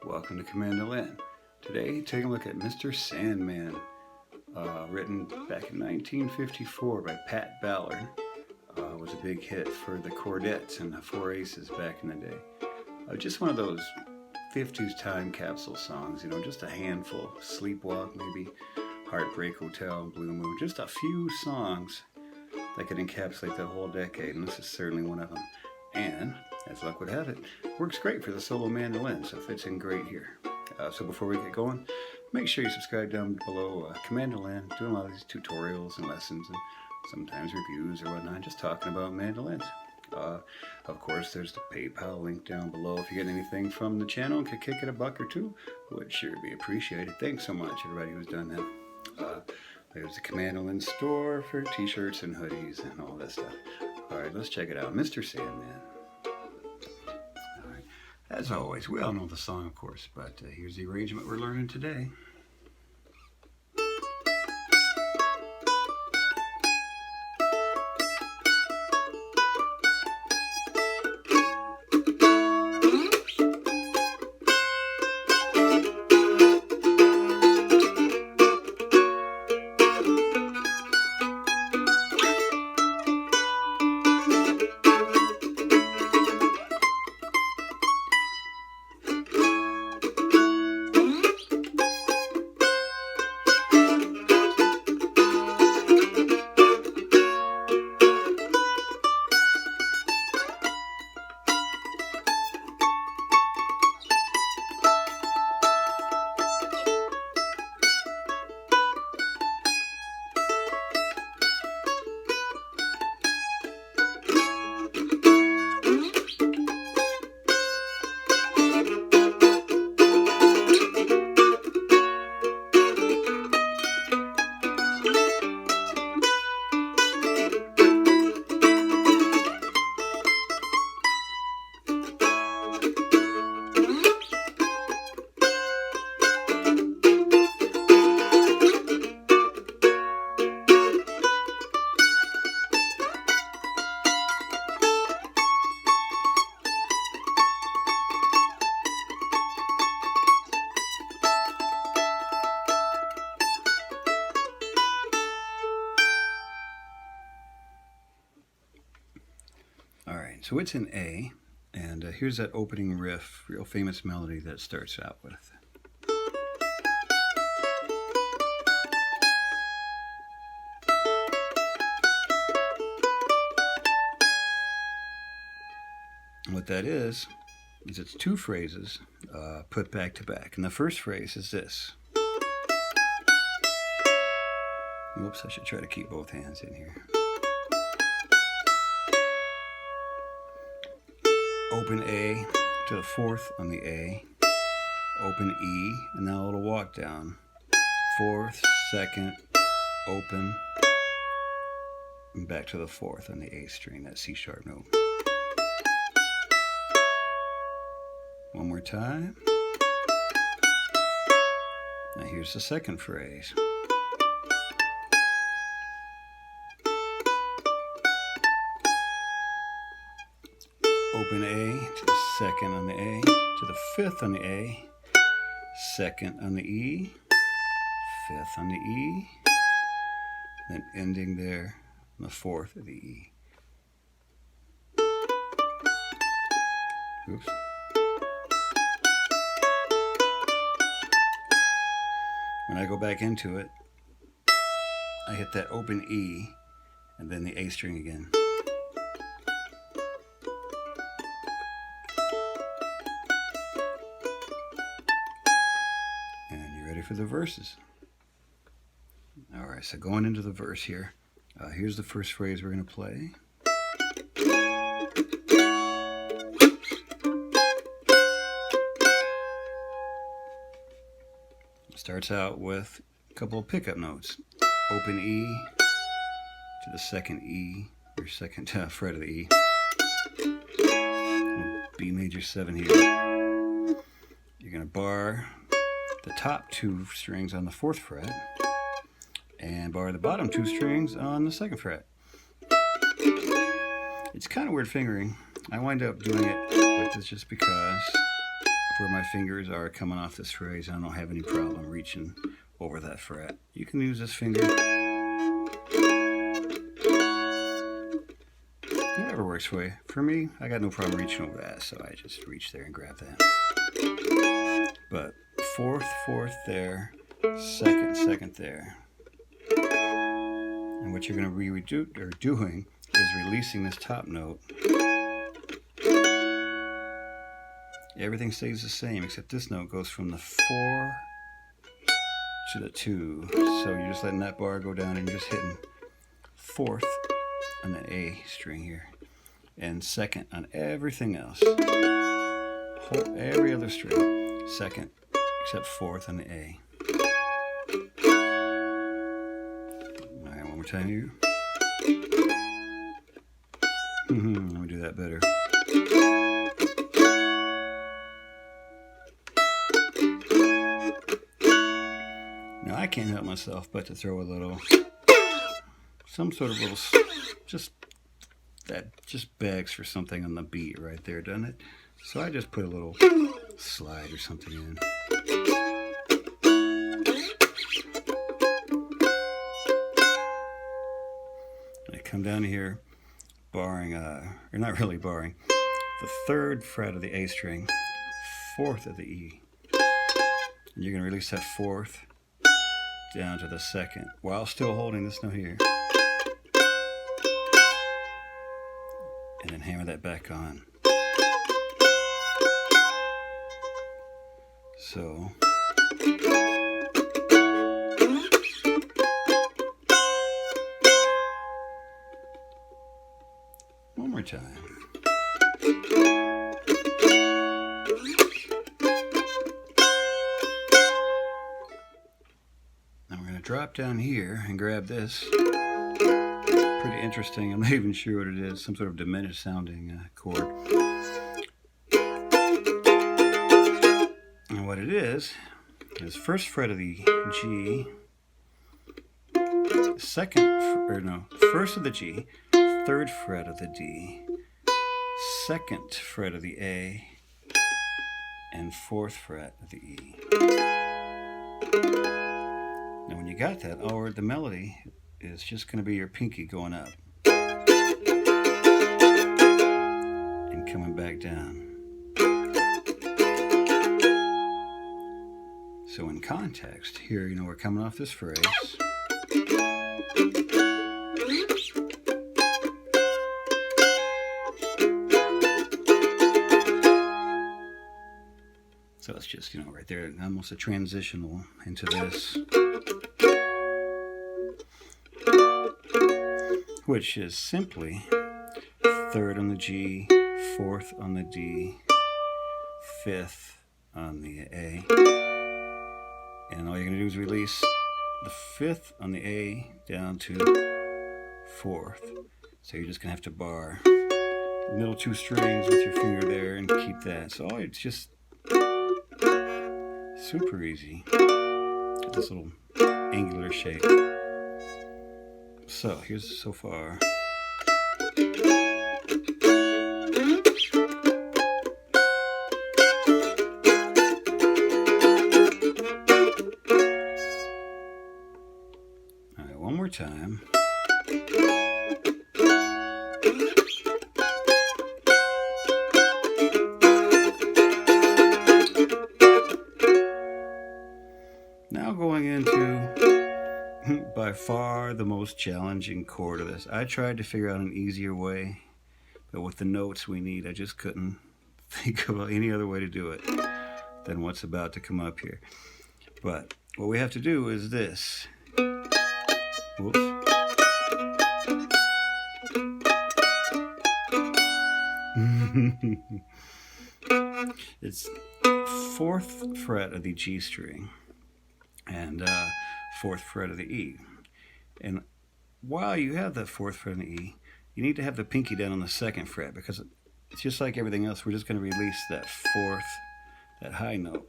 Welcome to COMANDOLIN. Today, taking a look at Mr. Sandman, written back in 1954 by Pat Ballard. Was a big hit for the Chordettes and the Four Aces back in the day. Just one of those 50s time capsule songs, you know, just a handful. Sleepwalk, maybe, Heartbreak Hotel, Blue Moon, just a few songs that could encapsulate the whole decade, and this is certainly one of them. And, as luck would have it, works great for the solo mandolin, so fits in great here. So before we get going, make sure you subscribe down below. COMANDOLIN, doing a lot of these tutorials and lessons and sometimes reviews or whatnot, just talking about mandolins. Of course, there's the PayPal link down below. If you get anything from the channel and could kick it $1 or $2, would sure be appreciated. Thanks so much, everybody who's done that. There's the COMANDOLIN store for t-shirts and hoodies and all that stuff. Alright, let's check it out. Mr. Sandman. Alright, as always, we all know the song, of course, but here's the arrangement we're learning today. Alright, so it's in A, and here's that opening riff, real famous melody that it starts out with. And what that is it's two phrases put back to back. And the first phrase is this. Oops, I should try to keep both hands in here. Open A to the fourth on the A, open E, and now a little walk down. Fourth, second, open, and back to the fourth on the A string, that C sharp note. One more time. Now here's the second phrase. Open A to the second on the A, to the fifth on the A, second on the E, fifth on the E, then ending there on the fourth of the E. Oops. When I go back into it, I hit that open E and then the A string again. For the verses. Alright, so going into the verse here, here's the first phrase we're going to play. It starts out with a couple of pickup notes. Open E to the second E, or second fret of the E. B major 7 here. You're going to bar the top two strings on the fourth fret and bar the bottom two strings on the second fret. It's kind of weird fingering. I wind up doing it like this just because where my fingers are coming off this phrase. I don't have any problem reaching over that fret. You can use this finger. Whatever works for you. For me, I got no problem reaching over that, so I just reach there and grab that. But fourth, fourth there, second, second there. And what you're going to be doing is releasing this top note. Everything stays the same, except this note goes from the 4 to the 2. So you're just letting that bar go down and you're just hitting fourth on the A string here, and second on everything else. Every other string, second, except fourth on the A. All right, one more time here. Let me do that better. Now I can't help myself but to throw a little, some sort of little, that just begs for something on the beat right there, doesn't it? So I just put a little slide or something in. I come down here, barring, or not really barring, the 3rd fret of the A string, 4th of the E. And you're going to release that 4th down to the 2nd while still holding this note here. And then hammer that back on. So one more time. Now we're going to drop down here and grab this. Pretty interesting. I'm not even sure what it is. Some sort of diminished sounding chord. And what it is 1st fret of the G, 1st of the G, 3rd fret of the D, 2nd fret of the A, and 4th fret of the E. Now when you got that, the melody is just going to be your pinky going up and coming back down. So in context, here, we're coming off this phrase. So it's just, right there, almost a transitional into this. Which is simply 3rd on the G, 4th on the D, 5th on the A. And all you're going to do is release the 5th on the A down to 4th. So you're just going to have to bar the middle 2 strings with your finger there and keep that. So it's just super easy. This little angular shape. So here's so far. All right, one more time. Now going into by far the most challenging chord of this. I tried to figure out an easier way, but with the notes we need, I just couldn't think of any other way to do it than what's about to come up here. But what we have to do is this. Whoops. It's 4th fret of the G string and 4th fret of the E. And while you have that 4th fret of the E, you need to have the pinky down on the 2nd fret, because it's just like everything else. We're just going to release that 4th, that high note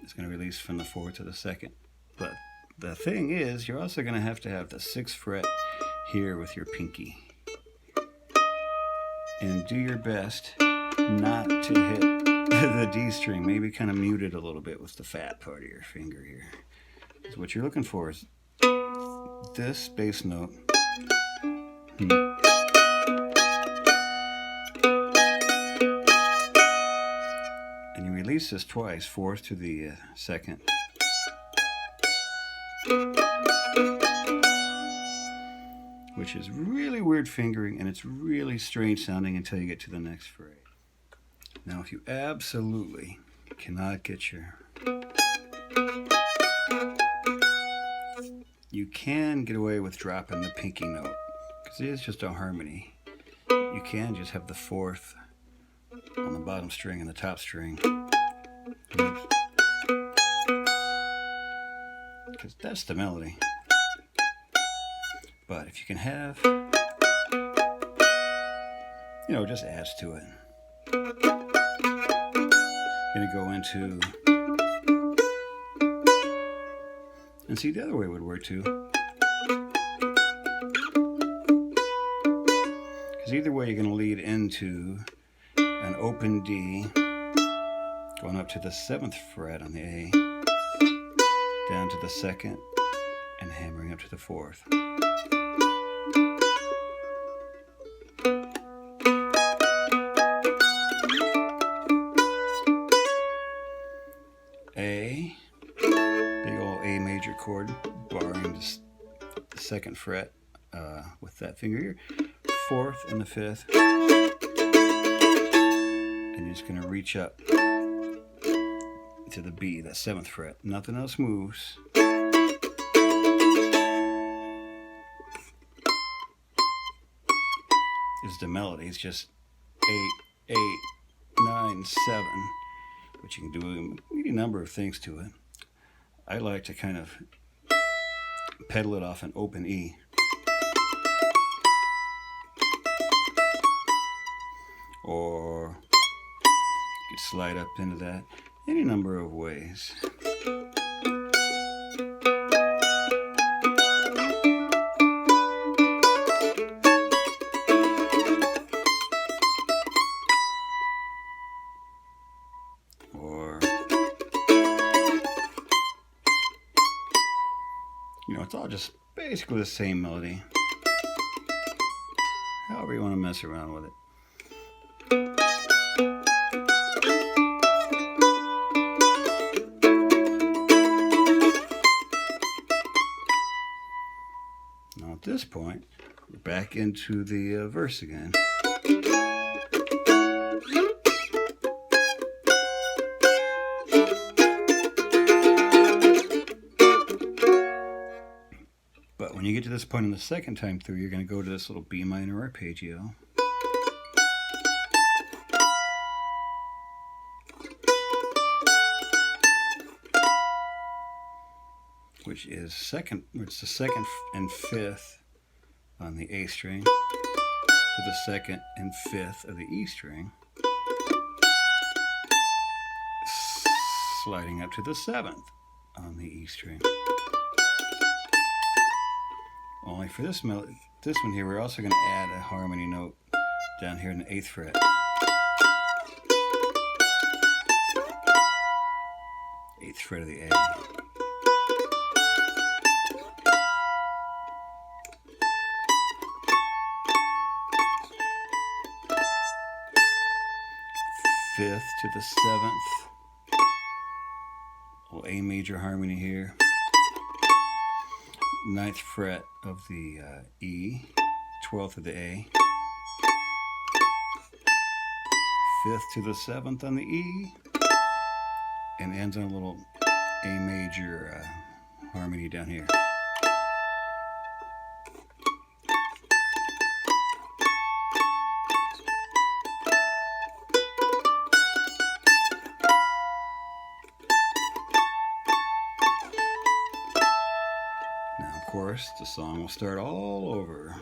is going to release from the 4th to the 2nd. But the thing is, you're also going to have the 6th fret here with your pinky. And do your best not to hit the D string, maybe kind of muted a little bit with the fat part of your finger here. So what you're looking for is this bass note. And you release this twice, fourth to the second. Which is really weird fingering, and it's really strange sounding until you get to the next phrase. Now, if you absolutely cannot get you can get away with dropping the pinky note, because it is just a harmony. You can just have the fourth on the bottom string and the top string. Because that's the melody. But if you can have, it just adds to it. Gonna go into, and see, the other way would work too. Because either way you're gonna lead into an open D, going up to the 7th fret on the A, down to the 2nd, and hammering up to the 4th. A, big old A major chord, barring the 2nd fret with that finger here, 4th and the 5th, and you're just going to reach up to the B, that 7th fret. Nothing else moves. Is the melody. It's just 8, 8, 9, 7. But you can do any number of things to it. I like to kind of pedal it off an open E. Or you could slide up into that any number of ways. It's all just basically the same melody. However you want to mess around with it. Now at this point, we're back into the verse again. When you get to this point in the second time through, you're going to go to this little B minor arpeggio. Which is it's the 2nd and 5th on the A string to the 2nd and 5th of the E string, sliding up to the 7th on the E string. Only for this one here, we're also going to add a harmony note down here in the 8th fret. 8th fret of the A. Fifth to the 7th. Little A major harmony here. 9th fret of the E, 12th of the A, 5th to the 7th on the E, and ends on a little A major harmony down here. Of course, the song will start all over.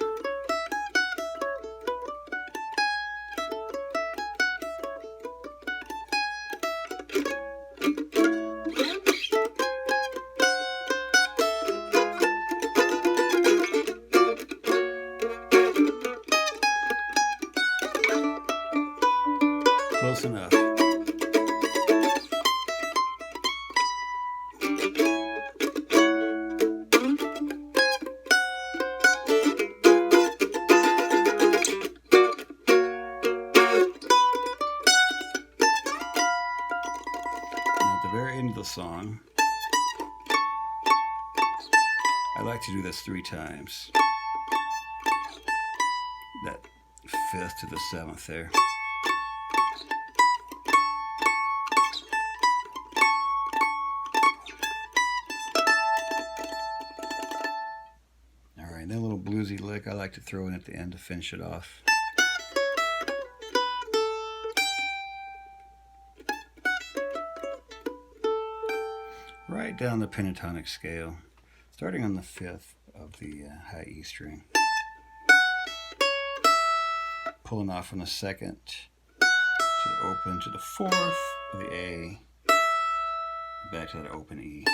Close enough. the song. I like to do this 3 times. That 5th to the 7th there. Alright, that little bluesy lick I like to throw in at the end to finish it off. Right down the pentatonic scale, starting on the 5th of the high E string. Pulling off from the 2nd to the open to the 4th of the A, back to that open E.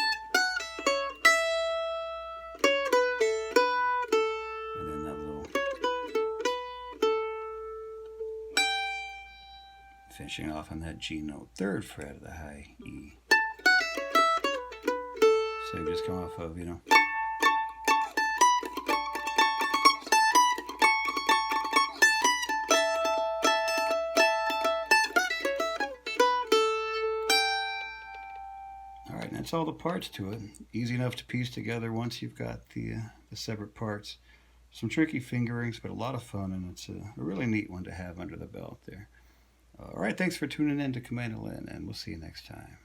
And then that little finishing off on that G note, 3rd fret of the high E. So you just come off of, you know. Alright, and that's all the parts to it. Easy enough to piece together once you've got the separate parts. Some tricky fingerings, but a lot of fun, and it's a really neat one to have under the belt there. Alright, thanks for tuning in to COMANDOLIN, and we'll see you next time.